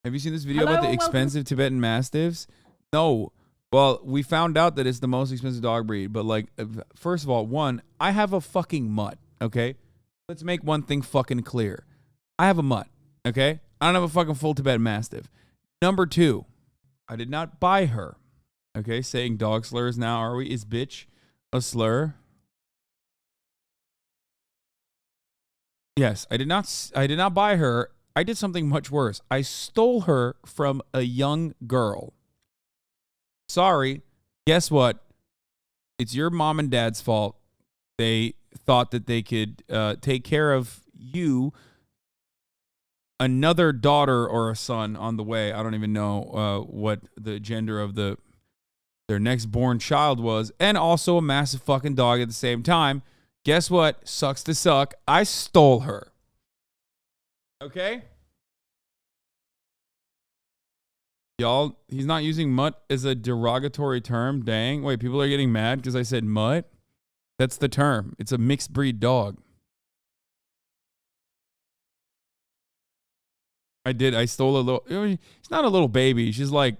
Have you seen this video about the expensive Tibetan Mastiffs? No. Well, we found out that it's the most expensive dog breed. But, like, first of all, one, I have a fucking mutt, okay? Let's make one thing fucking clear. I have a mutt, okay? I don't have a fucking full Tibetan Mastiff. Number two, I did not buy her. Okay, saying dog slurs now, are we? Is bitch a slur? Yes, I did not buy her. I did something much worse. I stole her from a young girl. Sorry, guess what? It's your mom and dad's fault. They thought that they could take care of you, another daughter or a son on the way. I don't even know what the gender of their next born child was, and also a massive fucking dog at the same time. Guess what? Sucks to suck. I stole her. Okay? Y'all, he's not using mutt as a derogatory term. Dang. Wait, people are getting mad because I said mutt? That's the term. It's a mixed breed dog. I did. I stole a little. It's not a little baby. She's like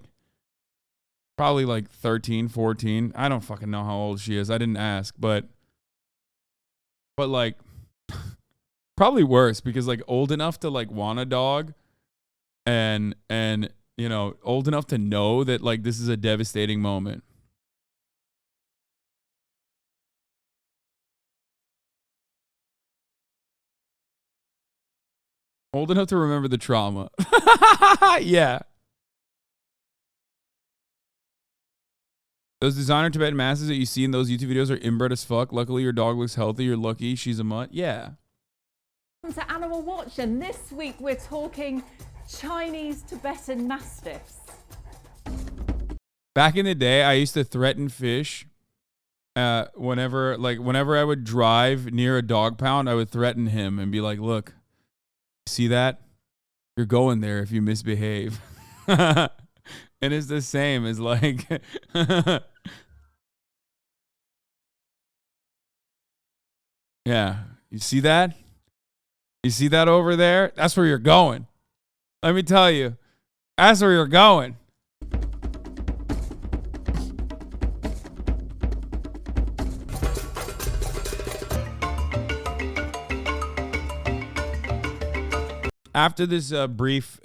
probably like 13, 14. I don't fucking know how old she is. I didn't ask, but like probably worse because like old enough to like want a dog and you know, old enough to know that like this is a devastating moment. Old enough to remember the trauma. Yeah. Those designer Tibetan Mastiffs that you see in those YouTube videos are inbred as fuck. Luckily, your dog looks healthy. You're lucky. She's a mutt. Yeah. Welcome to Animal Watch, and this week we're talking Chinese Tibetan Mastiffs. Back in the day, I used to threaten fish. Whenever I would drive near a dog pound, I would threaten him and be like, "Look, see that? You're going there if you misbehave." And it's the same as like, yeah. You see that? You see that over there? That's where you're going. Let me tell you, that's where you're going. After this brief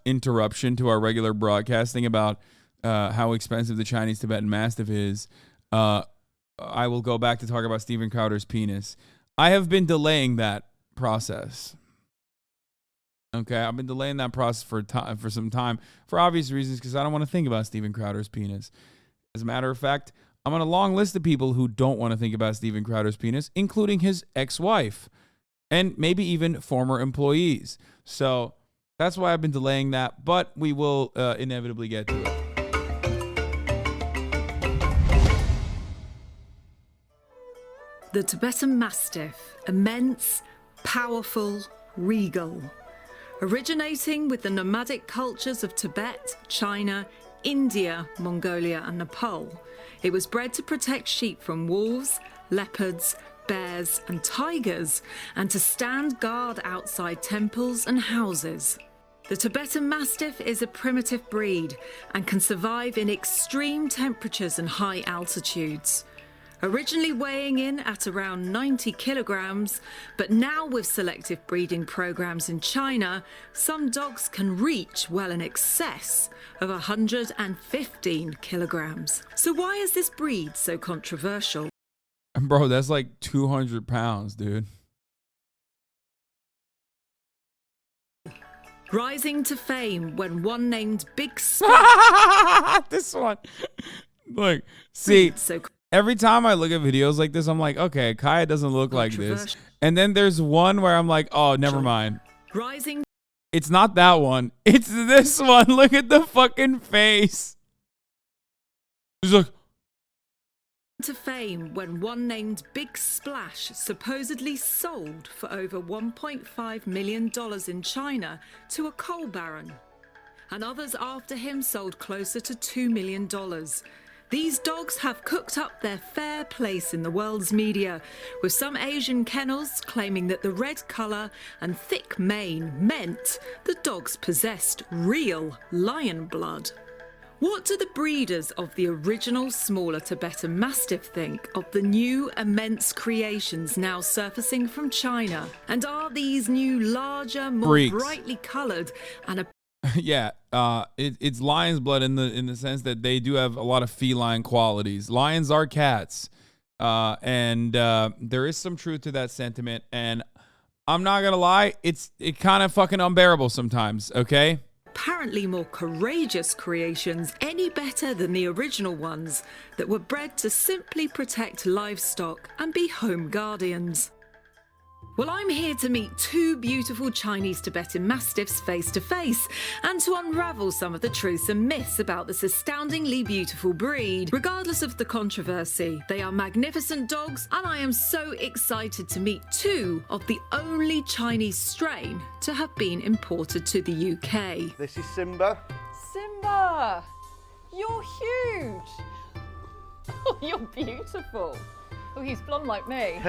interruption to our regular broadcasting about how expensive the Chinese Tibetan Mastiff is, I will go back to talk about Steven Crowder's penis. I have been delaying that process. Okay, I've been delaying that process for some time for obvious reasons because I don't want to think about Steven Crowder's penis. As a matter of fact, I'm on a long list of people who don't want to think about Steven Crowder's penis, including his ex-wife and maybe even former employees. So that's why I've been delaying that, but we will inevitably get to it. The Tibetan Mastiff, immense, powerful, regal. Originating with the nomadic cultures of Tibet, China, India, Mongolia and Nepal, it was bred to protect sheep from wolves, leopards, bears and tigers, and to stand guard outside temples and houses. The Tibetan Mastiff is a primitive breed and can survive in extreme temperatures and high altitudes. Originally weighing in at around 90 kilograms, but now with selective breeding programs in China, some dogs can reach well in excess of 115 kilograms. So why is this breed so controversial? Bro, that's like 200 pounds, dude. Rising to fame when one named Big This one. Look, see, every time I look at videos like this, I'm like, okay, Kaya doesn't look like this. And then there's one where I'm like, oh, never mind. Rising. It's not that one. It's this one. Look at the fucking face. He's like, to fame when one named Big Splash supposedly sold for over $1.5 million in China to a coal baron. And others after him sold closer to $2 million. These dogs have cooked up their fair place in the world's media, with some Asian kennels claiming that the red colour and thick mane meant the dogs possessed real lion blood. What do the breeders of the original smaller Tibetan Mastiff think of the new immense creations now surfacing from China? And are these new larger, more Freaks. brightly coloured and Yeah, it's lion's blood in the sense that they do have a lot of feline qualities. Lions are cats, and there is some truth to that sentiment. And I'm not gonna lie, it kind of fucking unbearable sometimes. Okay. apparently more courageous creations any better than the original ones that were bred to simply protect livestock and be home guardians? Well, I'm here to meet two beautiful Chinese Tibetan Mastiffs face to face and to unravel some of the truths and myths about this astoundingly beautiful breed. Regardless of the controversy, they are magnificent dogs, and I am so excited to meet two of the only Chinese strain to have been imported to the UK. This is Simba. Simba, you're huge. Oh, you're beautiful. Oh, he's blonde like me.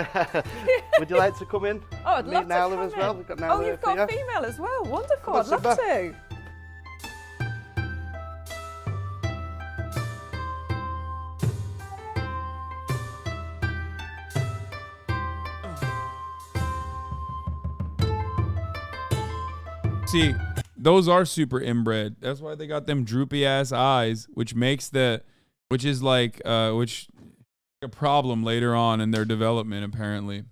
Would you like to come in? Oh, I'd love Meet to Nala come as well. in. We've got Nala Oh, you've got here. a female as well. Wonderful. Come on, I'd love Simba. to. See, those are super inbred. That's why they got them droopy ass eyes, which is like a problem later on in their development, apparently.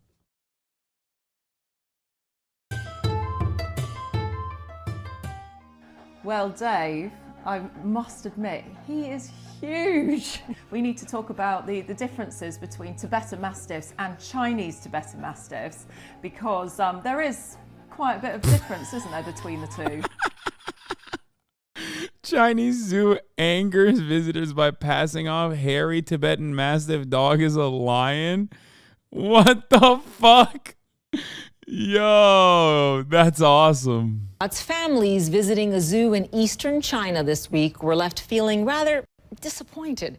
Well, Dave, I must admit, he is huge. We need to talk about the differences between Tibetan Mastiffs and Chinese Tibetan Mastiffs, because there is quite a bit of difference, isn't there, between the two? Chinese zoo angers visitors by passing off hairy Tibetan Mastiff dog as a lion. What the fuck? Yo, that's awesome. Its families visiting a zoo in eastern China this week were left feeling rather disappointed.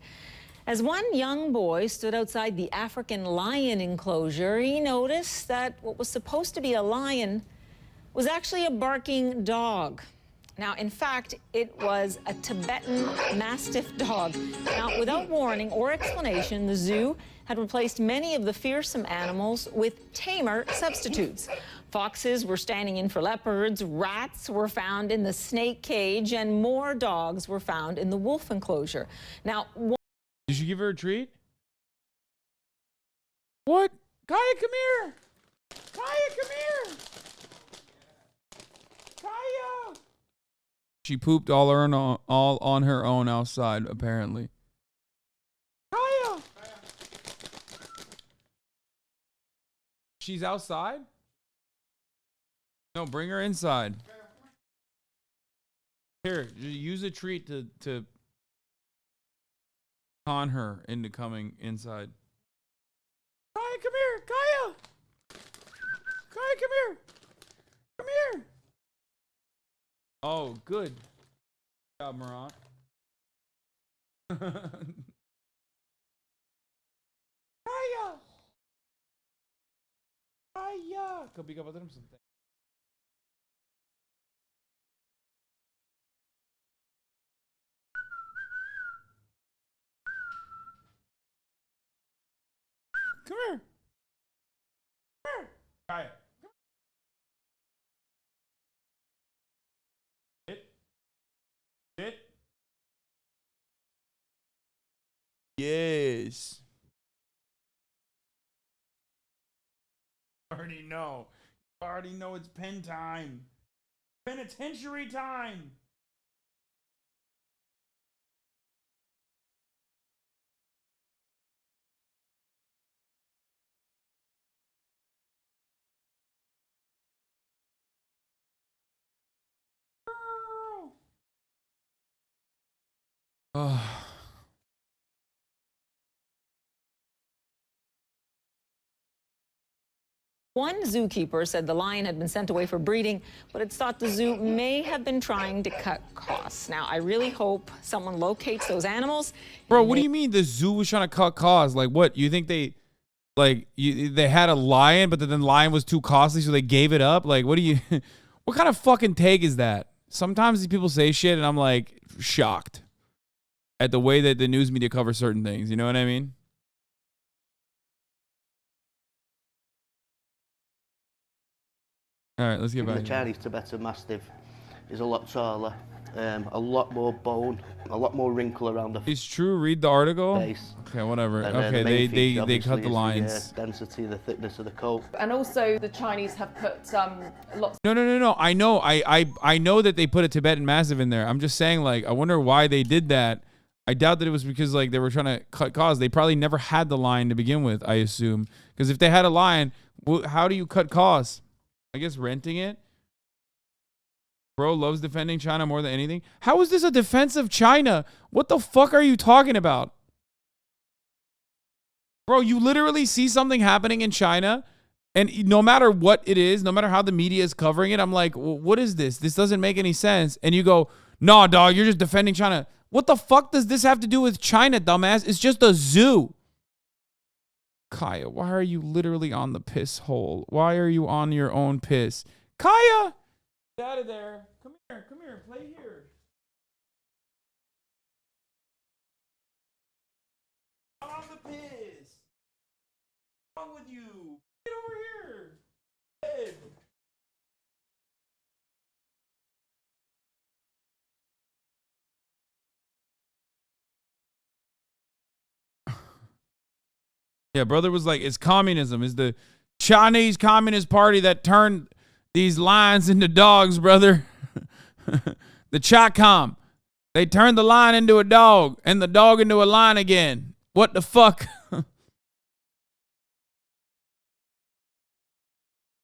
As one young boy stood outside the African lion enclosure, he noticed that what was supposed to be a lion was actually a barking dog. Now, in fact, it was a Tibetan Mastiff dog. Now, without warning or explanation, the zoo had replaced many of the fearsome animals with tamer substitutes. Foxes were standing in for leopards, rats were found in the snake cage, and more dogs were found in the wolf enclosure. Now, Did you give her a treat? What? Kaya, come here. Kaya, come here. Kaya. She pooped all on her own outside, apparently. Kaya. She's outside? No, bring her inside. Here, use a treat to con her into coming inside. Kaya, come here. Kaya. Kaya, come here. Come here. Oh, good. Good job, Marat. Kaya. Kaya. Kau bigyan pa tayo ng something. Come here. Come here. Kaya. Sit. Yes. Already know. Already know it's pen time. Penitentiary time. Oh. One zookeeper said the lion had been sent away for breeding, but it's thought the zoo may have been trying to cut costs. Now, I really hope someone locates those animals. Bro, what do you mean the zoo was trying to cut costs? Like, what? You think they had a lion, but then the lion was too costly, so they gave it up? Like, what do you... What kind of fucking take is that? Sometimes these people say shit, and I'm, like, shocked at the way that the news media covers certain things. You know what I mean? All right, let's get back. The Chinese Tibetan Mastiff is a lot taller, a lot more bone, a lot more wrinkle around the It's true. Read the article. face. Okay, whatever. And, Okay, the main feature, they obviously, cut the is lines. The density, the thickness of the coat. And also the Chinese have put lots. No. I know. I know that they put a Tibetan Mastiff in there. I'm just saying, like, I wonder why they did that. I doubt that it was because, like, they were trying to cut costs. They probably never had the lion to begin with, I assume. Because if they had a lion, how do you cut costs? I guess renting it. Bro loves defending China more than anything. How is this a defense of China? What the fuck are you talking about? Bro, you literally see something happening in China, and no matter what it is, no matter how the media is covering it, I'm like, well, what is this? This doesn't make any sense. And you go, nah, dog, you're just defending China. What the fuck does this have to do with China, dumbass? It's just a zoo. Kaya, why are you literally on the piss hole? Why are you on your own piss? Kaya! Get out of there. Come here, play here. I'm on the piss. What's wrong with you? Get over here. Ed. Yeah, brother was like, it's communism. It's the Chinese Communist Party that turned these lions into dogs, brother. The Chi-Com. They turned the lion into a dog and the dog into a lion again. What the fuck?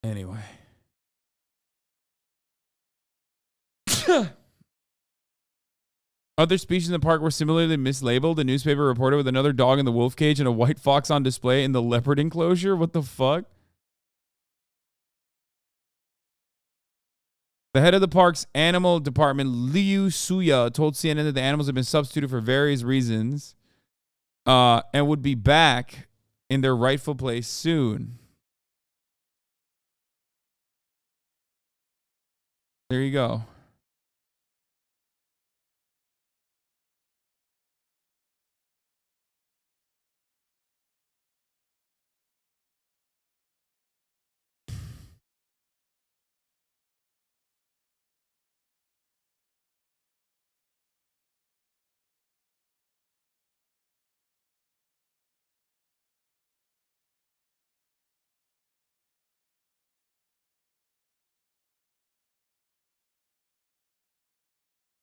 Anyway. Other species in the park were similarly mislabeled. The newspaper reported with another dog in the wolf cage and a white fox on display in the leopard enclosure. What the fuck? The head of the park's animal department, Liu Suya, told CNN that the animals had been substituted for various reasons and would be back in their rightful place soon. There you go.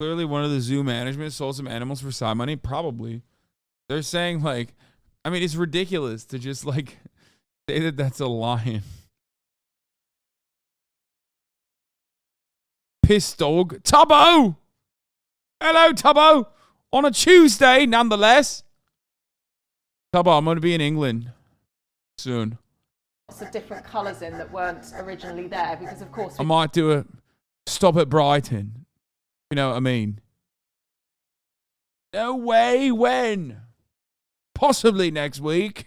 Clearly, one of the zoo management sold some animals for side money. Probably. They're saying, like, I mean, it's ridiculous to just, like, say that that's a lion. Piss dog. Tubbo! Hello, Tubbo! On a Tuesday, nonetheless. Tubbo, I'm going to be in England soon. Lots of different colours in that weren't originally there because, of course, I might do a stop at Brighton. You know what I mean? No way. When? Possibly next week.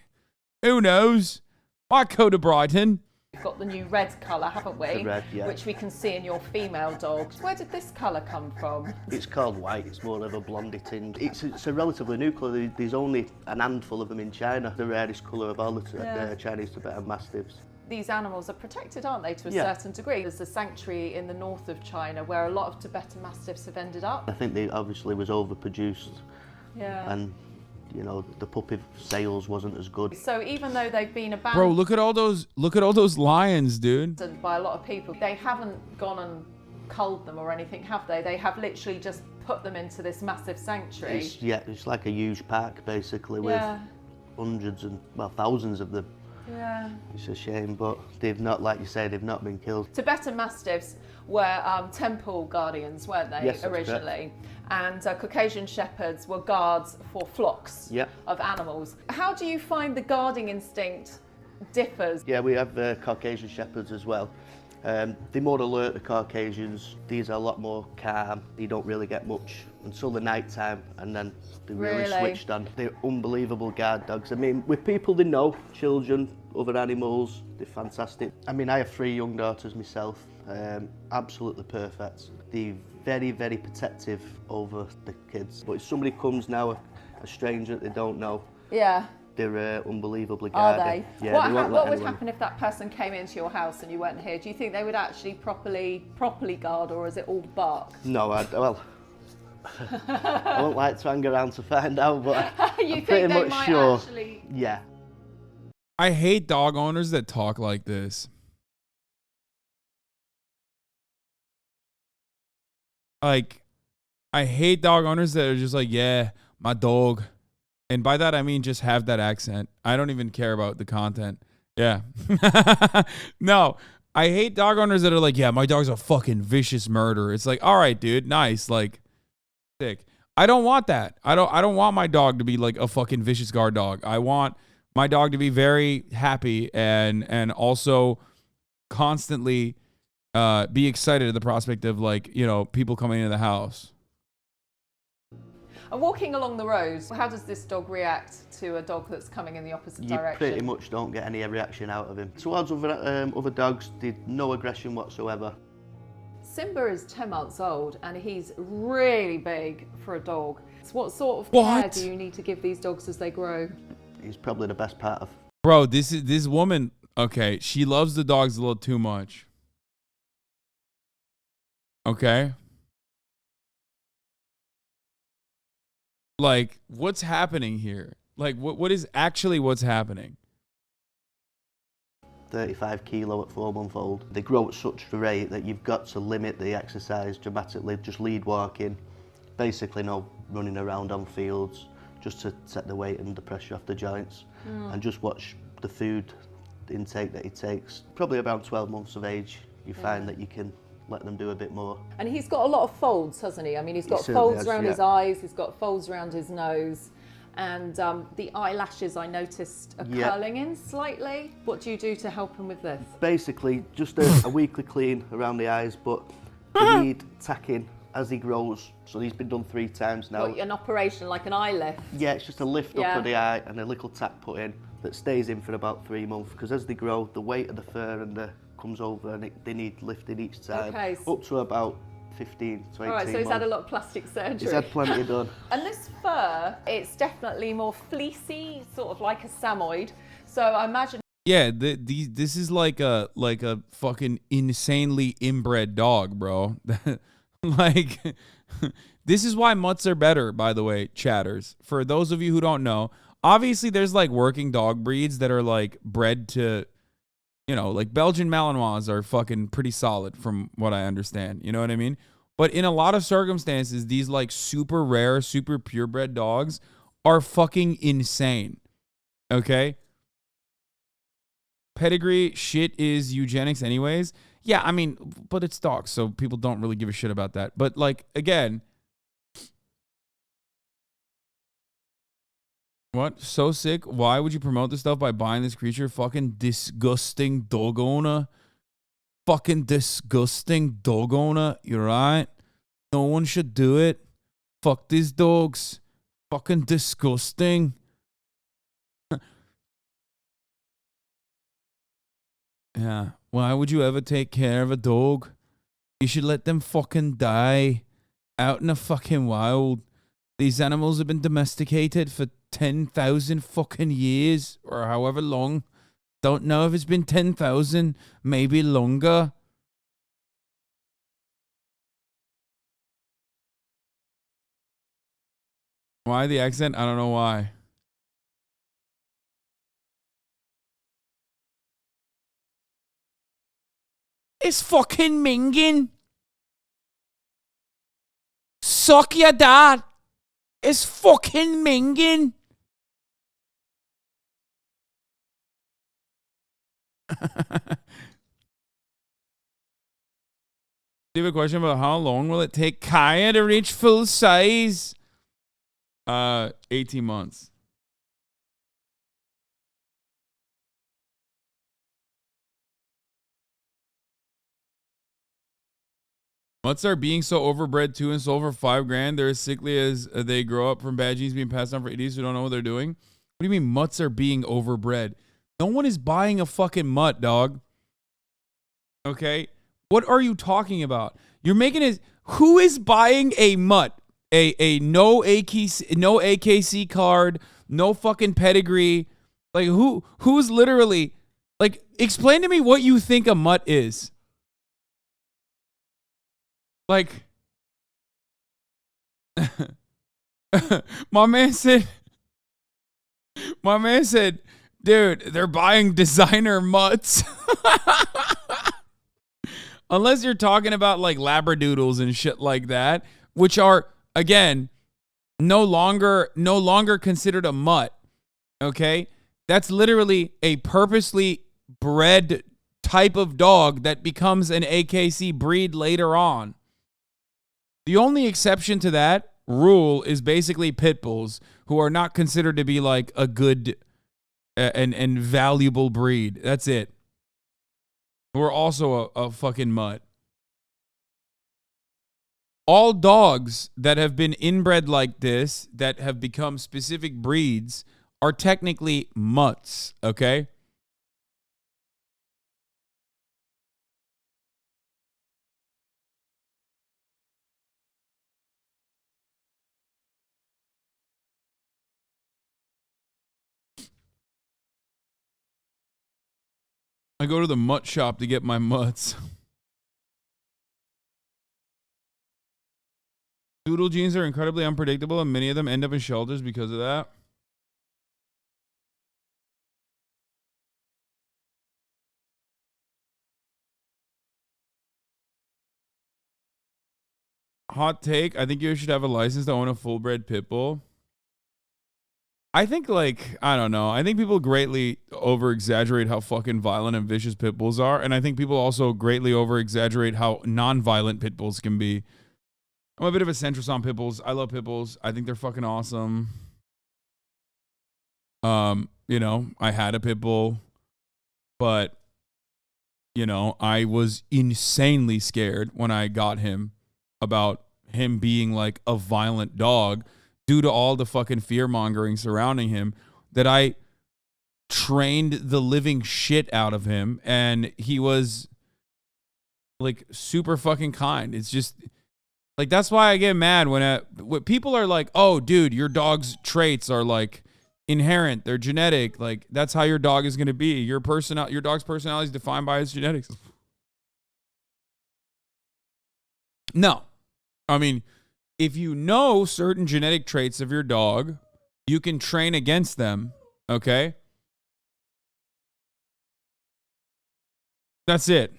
Who knows? Might go to Brighton. we've got the new red colour, haven't we? The red, yeah. Which we can see in your female dogs. Where did this colour come from? It's called white, it's more of a blondie tinge. It's a relatively new colour, there's only an handful of them in China, the rarest colour of all the Chinese Tibetan Mastiffs. These animals are protected, aren't they, to a Yeah. certain degree? There's a sanctuary in the north of China where a lot of Tibetan Mastiffs have ended up. I think they obviously was overproduced Yeah. and, you know, the puppy sales wasn't as good. So even though they've been Bro, abandoned look at all those lions, dude. by a lot of people, they haven't gone and culled them or anything, have they? They have literally just put them into this massive sanctuary. It's like a huge park basically with Yeah. hundreds and, well, thousands of them. Yeah. It's a shame, but they've not, like you say, they've not been killed. Tibetan Mastiffs were temple guardians, weren't they, Yes, that's originally? And Caucasian Shepherds were guards for flocks Yeah. of animals. How do you find the guarding instinct differs. Yeah, we have Caucasian Shepherds as well. They're more alert, the Caucasians. These are a lot more calm. You don't really get much until the night time, and then they really switched on. They're unbelievable guard dogs. I mean, with people they know, children, other animals, they're fantastic. I mean, I have 3 young daughters myself, absolutely perfect. They're very, very protective over the kids. But if somebody comes now, a stranger that they don't know, Yeah. they're unbelievably Are guarded. they? Yeah, What, they won't what let would anyone. happen if that person came into your house and you weren't here? Do you think they would actually properly guard, or is it all bark? No, well, I won't like to hang around to find out, but You I'm think pretty they much might sure. actually? Yeah. I hate dog owners that talk like this. Like, I hate dog owners that are just like, yeah, my dog. And by that, I mean just have that accent. I don't even care about the content. Yeah. No, I hate dog owners that are like, yeah, my dog's a fucking vicious murderer. It's like, all right, dude, nice. Like, sick. I don't want that. I don't want my dog to be like a fucking vicious guard dog. I want my dog to be very happy and also constantly be excited at the prospect of, like, you know, people coming into the house. And walking along the road, how does this dog react to a dog that's coming in the opposite You direction? pretty much don't get any reaction out of him. Towards other dogs, there's no aggression whatsoever. Simba is 10 months old and he's really big for a dog. So what sort of care do you need to give these dogs as they grow? He's probably the best part of. Bro, this woman, okay, she loves the dogs a little too much. Okay? Like, what's happening here? Like, what is actually what's happening? 35 kilo at 4-month-old. They grow at such a rate that you've got to limit the exercise dramatically. Just lead walking, basically no running around on fields, just to set the weight and the pressure off the joints, and just watch the food intake that he takes. Probably around 12 months of age, you find that you can let them do a bit more. And he's got a lot of folds, hasn't he? I mean, he's got certainly folds has, around yeah. his eyes, he's got folds around his nose, and the eyelashes I noticed are Yeah. curling in slightly. What do you do to help him with this? Basically, just a weekly clean around the eyes, but they need tacking as he grows. So he's been done 3 times now. What, an operation like an eye lift? Yeah, it's just a lift Yeah. up of the eye and a little tack put in that stays in for about 3 months, because as they grow, the weight of the fur and comes over, and they need lifting each time, Okay. up to about 15 to 18 All right, so he's months. had a lot of plastic surgery. He's had plenty done. And this fur, it's definitely more fleecy, sort of like a samoyed. So I imagine. Yeah, this is like a fucking insanely inbred dog, bro. Like, this is why mutts are better, by the way, chatters. For those of you who don't know, obviously there's like working dog breeds that are like bred to, you know, like Belgian Malinois are fucking pretty solid from what I understand. You know what I mean? But in a lot of circumstances, these like super rare, super purebred dogs are fucking insane. Okay? Pedigree shit is eugenics anyways. Yeah, I mean, but it's dogs, so people don't really give a shit about that. But like, again, what? So sick? Why would you promote this stuff by buying this creature? Fucking disgusting dog owner. Fucking disgusting dog owner. You're right. No one should do it. Fuck these dogs. Fucking disgusting. Yeah. Why would you ever take care of a dog? You should let them fucking die out in the fucking wild. These animals have been domesticated for 10,000 fucking years or however long. Don't know if it's been 10,000, maybe longer. Why the accent? I don't know why. It's fucking minging. Suck your dad. It's fucking minging. Do you have a question about how long will it take Kaya to reach full size? 18 months. Mutts are being so overbred too and sold for $5,000. They're as sickly as they grow up from bad genes being passed down for idiots who don't know what they're doing. What do you mean mutts are being overbred? No one is buying a fucking mutt, dog. Okay? What are you talking about? You're making it. Who is buying a mutt? A no AKC card, no fucking pedigree. Like who's literally like explain to me what you think a mutt is. Like my man said, dude, they're buying designer mutts. Unless you're talking about like labradoodles and shit like that, which are again no longer considered a mutt. Okay? That's literally a purposely bred type of dog that becomes an AKC breed later on. The only exception to that rule is basically pit bulls, who are not considered to be like a good and valuable breed. That's it. Who are also a fucking mutt. All dogs that have been inbred like this, that have become specific breeds, are technically mutts, okay? I go to the mutt shop to get my mutts. Doodle genes are incredibly unpredictable, and many of them end up in shelters because of that. Hot take, I think you should have a license to own a full-bred pit bull. I think, like, I don't know. I think people greatly over-exaggerate how fucking violent and vicious pit bulls are, and I think people also greatly over-exaggerate how non-violent pit bulls can be. I'm a bit of a centrist on pit bulls. I love pit bulls. I think they're fucking awesome. You know, I had a pit bull, but, you know, I was insanely scared when I got him about him being like a violent dog due to all the fucking fear mongering surrounding him, that I trained the living shit out of him, and he was like super fucking kind. It's just like, that's why I get mad when people are like, oh dude, your dog's traits are like inherent, they're genetic, like that's how your dog is going to be. Your dog's personality is defined by its genetics. No. I mean, if you know certain genetic traits of your dog, you can train against them, okay? That's it.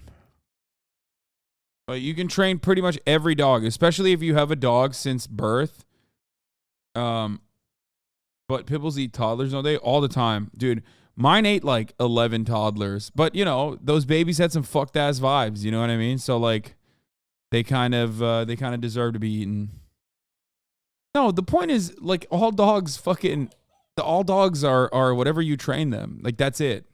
But you can train pretty much every dog, especially if you have a dog since birth. But pit bulls eat toddlers, don't they? All the time. Dude, mine ate like 11 toddlers. But, you know, those babies had some fucked ass vibes, you know what I mean? So, like, they kind of deserve to be eaten. No, the point is, like, all dogs are whatever you train them. Like, that's it.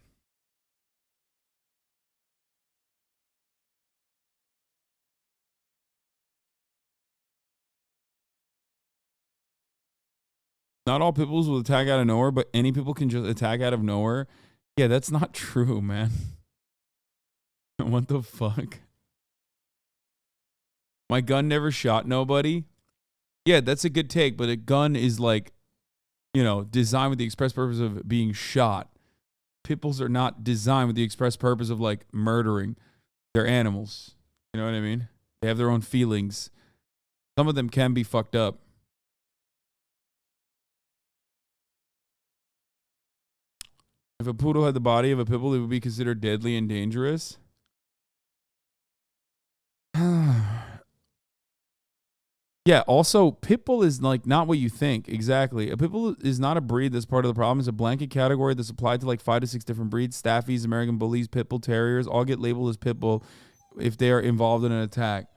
Not all pit bulls will attack out of nowhere, but any people can just attack out of nowhere. Yeah, that's not true, man. What the fuck? My gun never shot nobody. Yeah, that's a good take, but a gun is like, you know, designed with the express purpose of being shot. Pit bulls are not designed with the express purpose of like murdering. They're animals. You know what I mean? They have their own feelings. Some of them can be fucked up. If a poodle had the body of a pit bull, it would be considered deadly and dangerous. Yeah, also, pit bull is like not what you think. Exactly. A pit bull is not a breed that's part of the problem. It's a blanket category that's applied to like 5 to 6 different breeds. Staffies, American bullies, pit bull terriers all get labeled as pit bull if they are involved in an attack.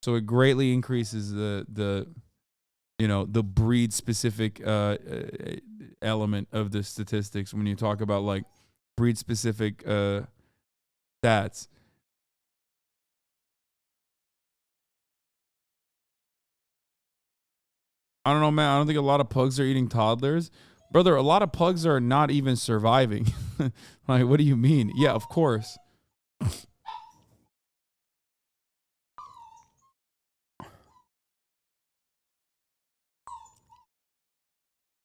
So it greatly increases the you know, the breed specific element of the statistics when you talk about like breed specific stats. I don't know, man. I don't think a lot of pugs are eating toddlers. Brother, a lot of pugs are not even surviving. Like, what do you mean? Yeah, of course.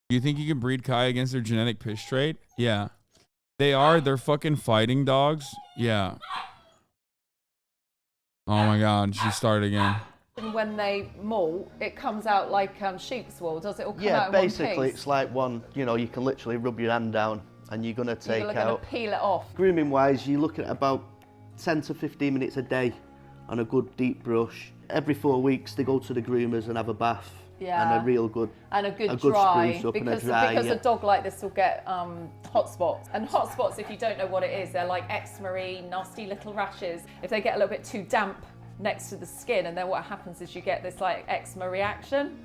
You think you can breed Kai against their genetic piss trait? Yeah. They are. They're fucking fighting dogs. Yeah. Oh my God. She started again. And when they molt, it comes out like sheep's wool. Does it all come out Yeah, in one basically piece? it's like one, you know, you can literally rub your hand down and you're going to take You're going out. to peel it off. Grooming wise, you're looking at about 10 to 15 minutes a day on a good deep brush. Every 4 weeks they go to the groomers and have a bath. Yeah. And a real good And a good dry, spruce up because, and a dry, because yeah. a dog like this will get hot spots. And hot spots, if you don't know what it is, they're like eczema-y, nasty little rashes. If they get a little bit too damp next to the skin, and then what happens is you get this like eczema reaction,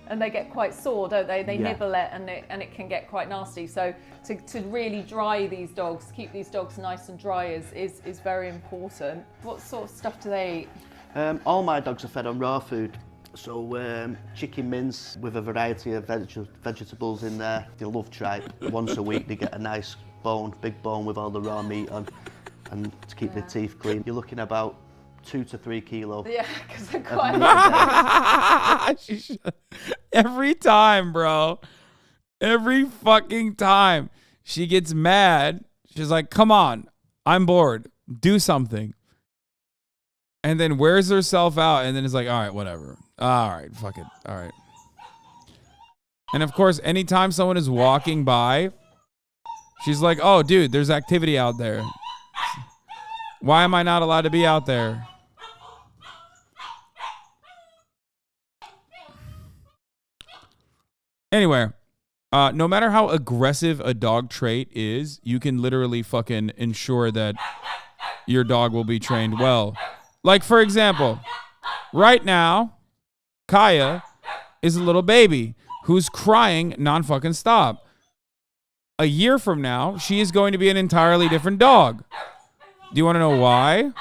and they get quite sore, don't they? They nibble it, and it can get quite nasty. So to really dry these dogs, keep these dogs nice and dry is very important. What sort of stuff do they eat? All my dogs are fed on raw food. So chicken mince with a variety of vegetables in there. They love tripe. Once a week they get a nice bone, big bone with all the raw meat on, and to keep their teeth clean. You're looking about 2 to 3 kilo. Yeah, because they're quite... Every time, bro. Every fucking time she gets mad, she's like, come on, I'm bored. Do something. And then wears herself out and then is like, all right, whatever. All right, fuck it. All right. And of course, anytime someone is walking by, she's like, oh, dude, there's activity out there. Why am I not allowed to be out there? Anyway, no matter how aggressive a dog trait is, you can literally fucking ensure that your dog will be trained well. Like, for example, right now, Kaya is a little baby who's crying non-fucking stop. A year from now, she is going to be an entirely different dog. Do you want to know why?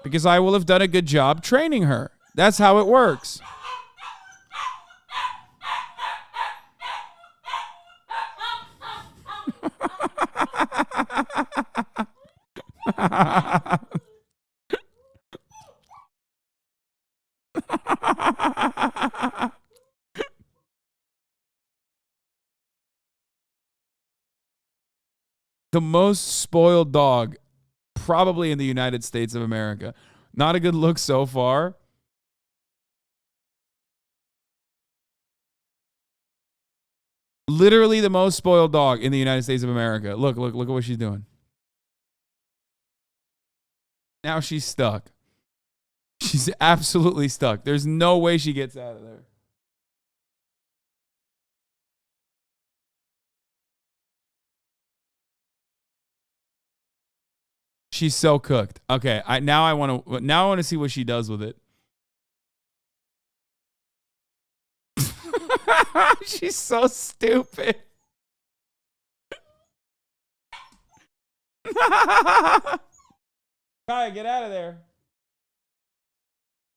Because I will have done a good job training her. That's how it works. The most spoiled dog probably in the United States of America. Not a good look so far. Literally the most spoiled dog in the United States of America. Look at what she's doing. Now she's stuck. She's absolutely stuck. There's no way she gets out of there. She's so cooked. Okay, now I want to see what she does with it. She's so stupid. Kaya, get out of there.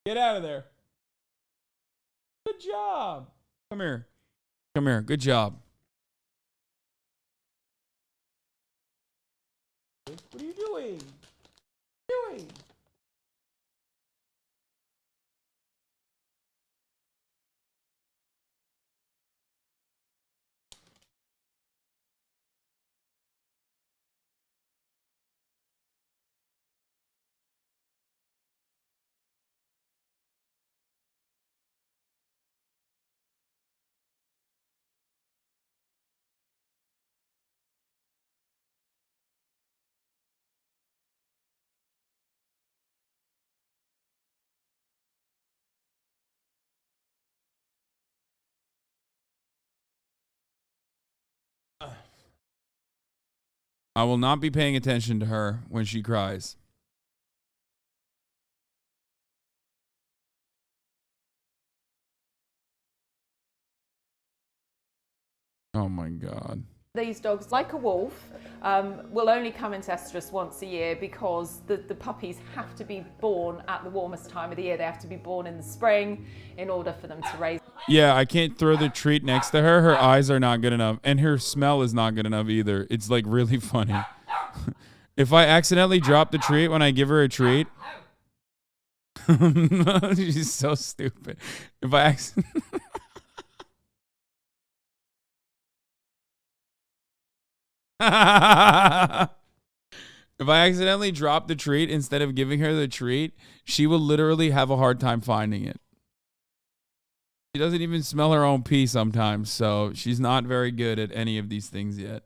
Get out of there. Good job. Come here. Come here. Good job. What are you doing? What are you doing? I will not be paying attention to her when she cries. Oh my God. These dogs, like a wolf, will only come into estrus once a year because the puppies have to be born at the warmest time of the year. They have to be born in the spring in order for them to raise. Yeah, I can't throw the treat next to her. Her eyes are not good enough, and her smell is not good enough either. It's like really funny. If I accidentally drop the treat when I give her a treat, she's so stupid. If I if I accidentally drop the treat instead of giving her the treat, she will literally have a hard time finding it. She doesn't even smell her own pee sometimes, so she's not very good at any of these things yet.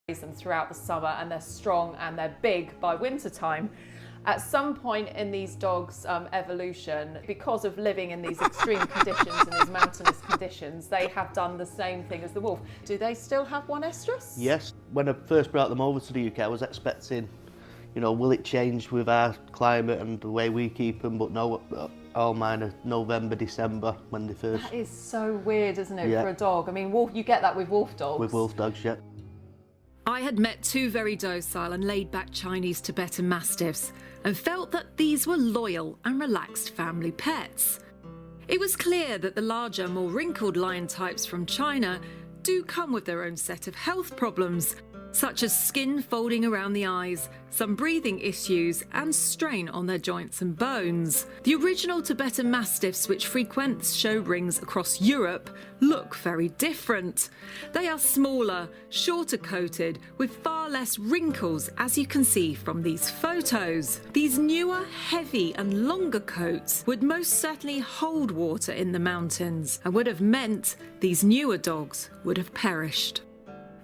Them throughout the summer, and they're strong and they're big by winter time. At some point in these dogs' evolution, because of living in these extreme conditions and these mountainous conditions, they have done the same thing as the wolf. Do they still have one estrus? Yes. When I first brought them over to the UK, I was expecting, you know, will it change with our climate and the way we keep them? But no, all mine are November, December when they first. That is so weird, isn't it, Yeah. for a dog? I mean, wolf, you get that with wolf dogs. With wolf dogs, yeah. I had met two very docile and laid-back Chinese Tibetan Mastiffs and felt that these were loyal and relaxed family pets. It was clear that the larger, more wrinkled lion types from China do come with their own set of health problems, such as skin folding around the eyes, some breathing issues, and strain on their joints and bones. The original Tibetan Mastiffs, which frequent show rings across Europe, look very different. They are smaller, shorter coated, with far less wrinkles, as you can see from these photos. These newer, heavy and longer coats would most certainly hold water in the mountains and would have meant these newer dogs would have perished.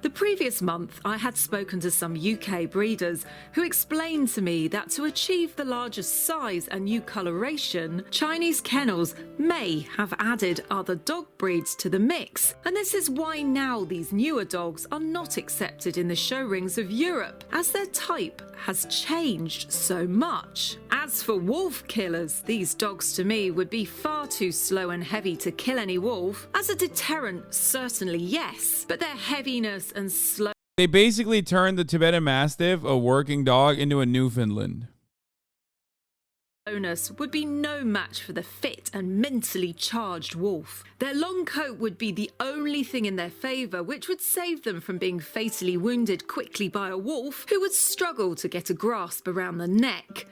The previous month, I had spoken to some UK breeders who explained to me that to achieve the larger size and new coloration, Chinese kennels may have added other dog breeds to the mix. And this is why now these newer dogs are not accepted in the show rings of Europe, as their type has changed so much. As for wolf killers, these dogs to me would be far too slow and heavy to kill any wolf. As a deterrent, certainly yes, but their heaviness and slow. They basically turned the Tibetan Mastiff, a working dog, into a Newfoundland. Slowness would be no match for the fit and mentally charged wolf. Their long coat would be the only thing in their favour which would save them from being fatally wounded quickly by a wolf who would struggle to get a grasp around the neck.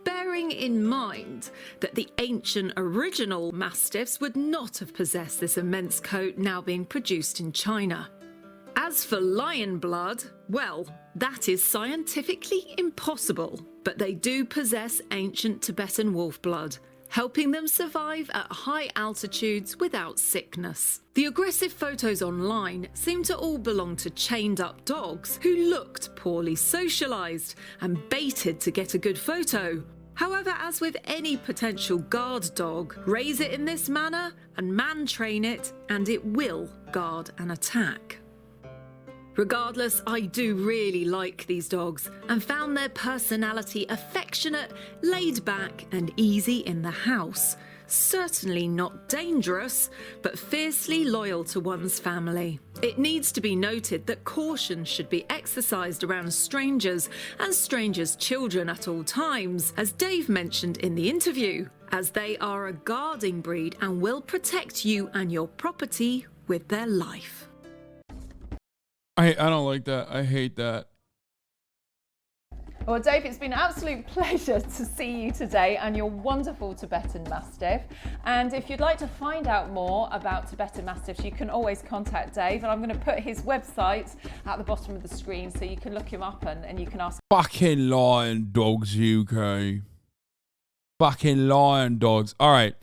Bearing in mind that the ancient original Mastiffs would not have possessed this immense coat now being produced in China. As for lion blood, well, that is scientifically impossible, but they do possess ancient Tibetan wolf blood, helping them survive at high altitudes without sickness. The aggressive photos online seem to all belong to chained-up dogs who looked poorly socialised and baited to get a good photo. However, as with any potential guard dog, raise it in this manner and man-train it, and it will guard an attack. Regardless, I do really like these dogs and found their personality affectionate, laid back and easy in the house. Certainly not dangerous, but fiercely loyal to one's family. It needs to be noted that caution should be exercised around strangers and strangers' children at all times, as Dave mentioned in the interview, as they are a guarding breed and will protect you and your property with their life. I don't like that. I hate that. Well, Dave, it's been an absolute pleasure to see you today and your wonderful Tibetan Mastiff. And if you'd like to find out more about Tibetan Mastiffs, you can always contact Dave. And I'm going to put his website at the bottom of the screen so you can look him up and you can ask. Fucking lion dogs, UK. Fucking lion dogs. All right.